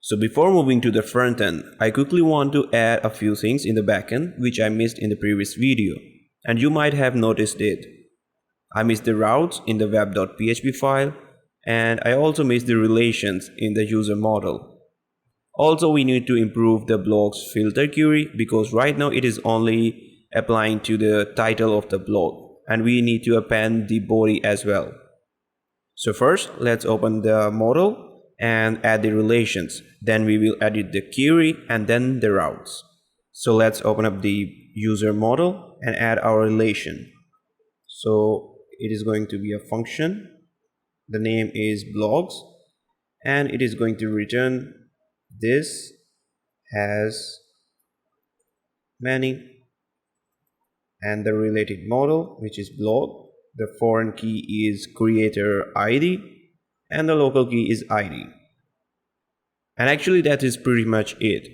So before moving to the front end, I quickly want to add a few things in the backend which I missed in the previous video, and you might have noticed it. I missed the routes in the web.php file, and I also missed the relations in the user model. Also, we need to improve the blog's filter query because right now it is only applying to the title of the blog, and we need to append the body as well. So first, let's open the model and add the relations. Then we will edit the query and then the routes. So let's open up the user model and add our relation. So it is going to be a function. The name is blogs, and it is going to return this has many, and the related model, which is blog. The foreign key is creator ID, and the local key is ID. And actually that is pretty much it.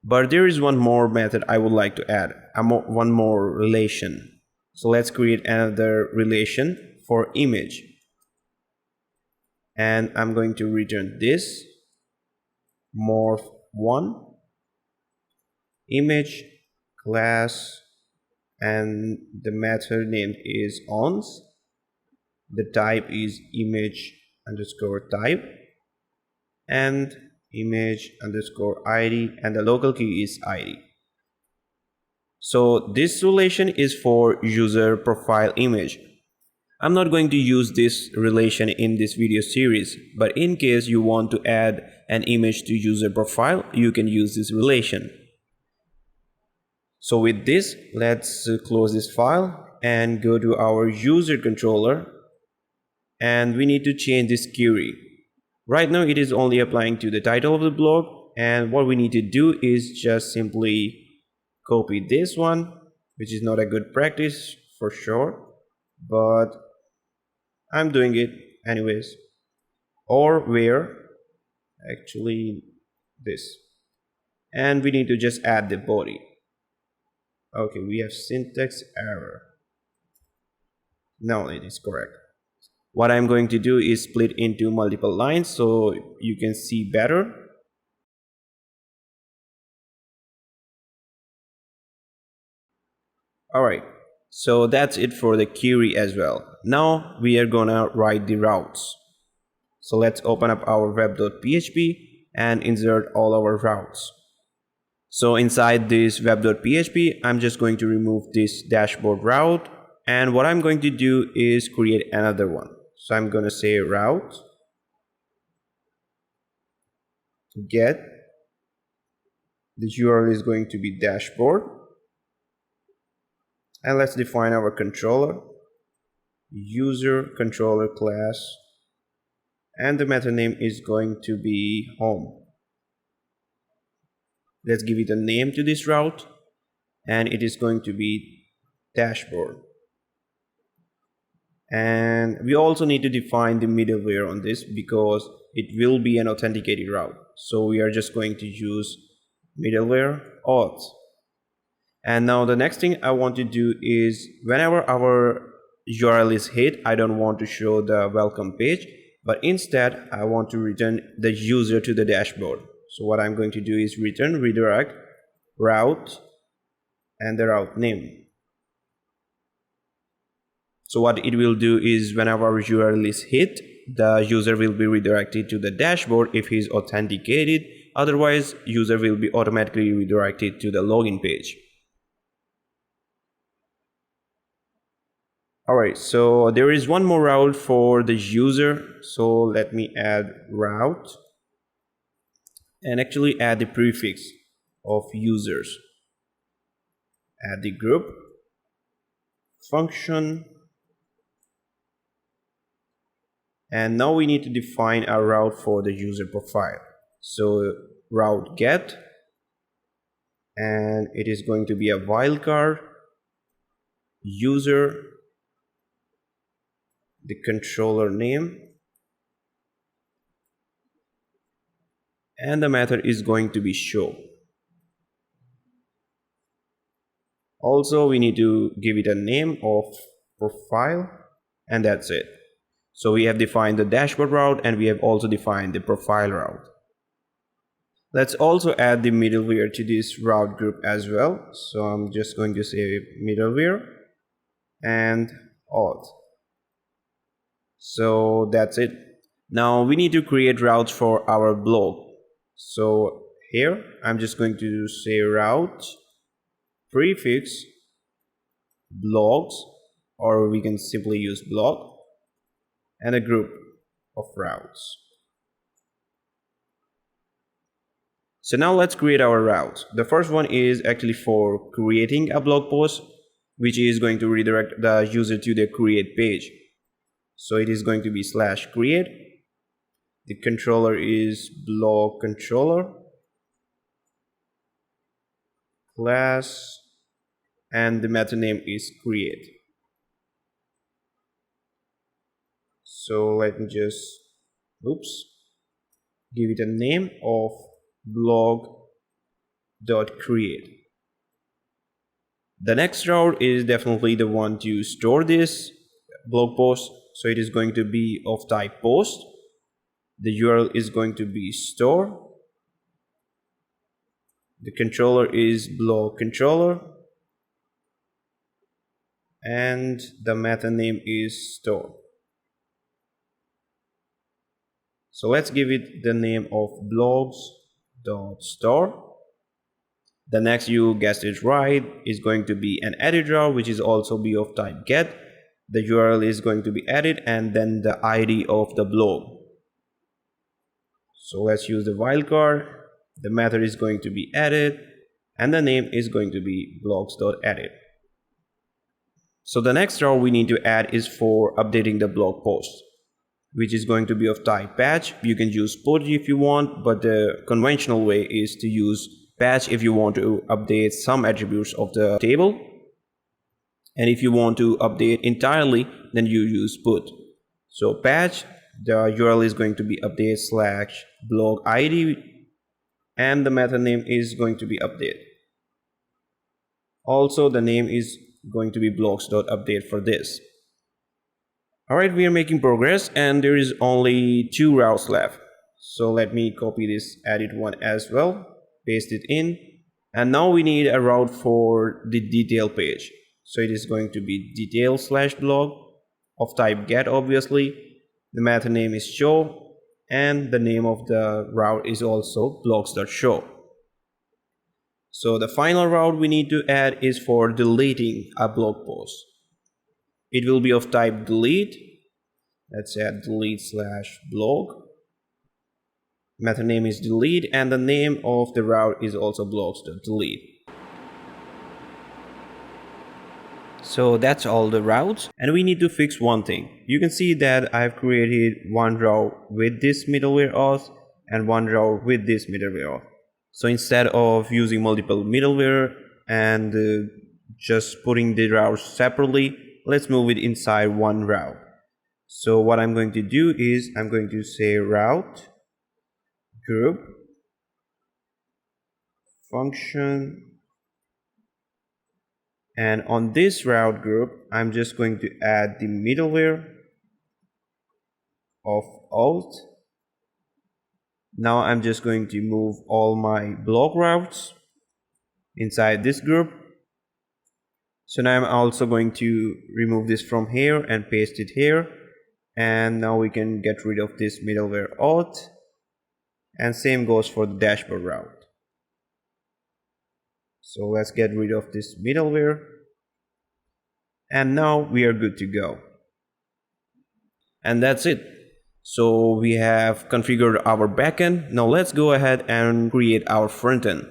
But there is one more method I would like to add, one more relation. So let's create another relation for image. And I'm going to return this morph1 image class, and the method name is ons. The type is image underscore type and image underscore id, and the local key is id. So this relation is for user profile image. I'm not going to use this relation in this video series, but in case you want to add an image to user profile, you can use this relation. So with this, let's close this file and go to our user controller, and we need to change this query. Right now it is only applying to the title of the blog, and what we need to do is just simply copy this one, which is not a good practice for sure, but I'm doing it anyways. Or where actually this, and we need to just add the body. Okay, we have syntax error. No, it is correct. What I'm going to do is split into multiple lines so you can see better. Alright, so that's it for the query as well. Now we are gonna write the routes. So let's open up our web.php and insert all our routes. So inside this web.php, I'm just going to remove this dashboard route, and what I'm going to do is create another one. So I'm going to say route get, the URL is going to be dashboard, and let's define our controller, user controller class, and the method name is going to be home. Let's give it a name to this route, and it is going to be dashboard. And we also need to define the middleware on this because it will be an authenticated route. So we are just going to use middleware auth. And now the next thing I want to do is whenever our URL is hit, I don't want to show the welcome page, but instead I want to return the user to the dashboard. So what I'm going to do is return redirect route and the route name. So what it will do is whenever our URL is hit, the user will be redirected to the dashboard if he is authenticated. Otherwise, user will be automatically redirected to the login page. Alright, so there is one more route for the user. So let me add route and actually add the prefix of users. Add the group function, and now we need to define a route for the user profile. So route get, and it is going to be a wildcard user, the controller name, and the method is going to be show. Also, we need to give it a name of profile, and that's it. So we have defined the dashboard route and we have also defined the profile route. Let's also add the middleware to this route group as well. So I'm just going to say middleware and auth. So that's it. Now we need to create routes for our blog. So here I'm just going to say route prefix blogs, or we can simply use blog, and a group of routes. So now let's create our routes. The first one is actually for creating a blog post, which is going to redirect the user to the create page. So it is going to be /create. The controller is blog controller class, and the method name is create. So let me just give it a name of blog.create. The next route is definitely the one to store this blog post. So it is going to be of type post. The URL is going to be store. The controller is blog controller, and the method name is store. So let's give it the name of blogs.store. The next, you guessed it right, is going to be an edit route, which is also be of type get. The URL is going to be edit, and then the ID of the blog. So let's use the wildcard. The method is going to be edit, and the name is going to be blogs.edit. So the next route we need to add is for updating the blog post, which is going to be of type patch. You can use put if you want, but the conventional way is to use patch if you want to update some attributes of the table. And if you want to update entirely, then you use put. So patch, the URL is going to be update /blog ID, and the method name is going to be update. Also, the name is going to be blogs.update for this. Alright, we are making progress, and there is only 2 routes left. So let me copy this edit one as well, paste it in, and now we need a route for the detail page. So it is going to be detail/blog of type get, obviously. The method name is show, and the name of the route is also blogs.show. So the final route we need to add is for deleting a blog post. It will be of type delete. Let's add delete/blog. Method name is delete, and the name of the route is also blogs.delete. So that's all the routes, and we need to fix one thing. You can see that I've created one route with this middleware auth and one route with this middleware auth. So instead of using multiple middleware and just putting the routes separately, let's move it inside one route. So what I'm going to do is I'm going to say route group function, and on this route group I'm just going to add the middleware of auth. Now I'm just going to move all my blog routes inside this group. So now I'm also going to remove this from here and paste it here, and now we can get rid of this middleware auth, and same goes for the dashboard route. So let's get rid of this middleware, and now we are good to go. And that's it. So we have configured our backend. Now let's go ahead and create our frontend.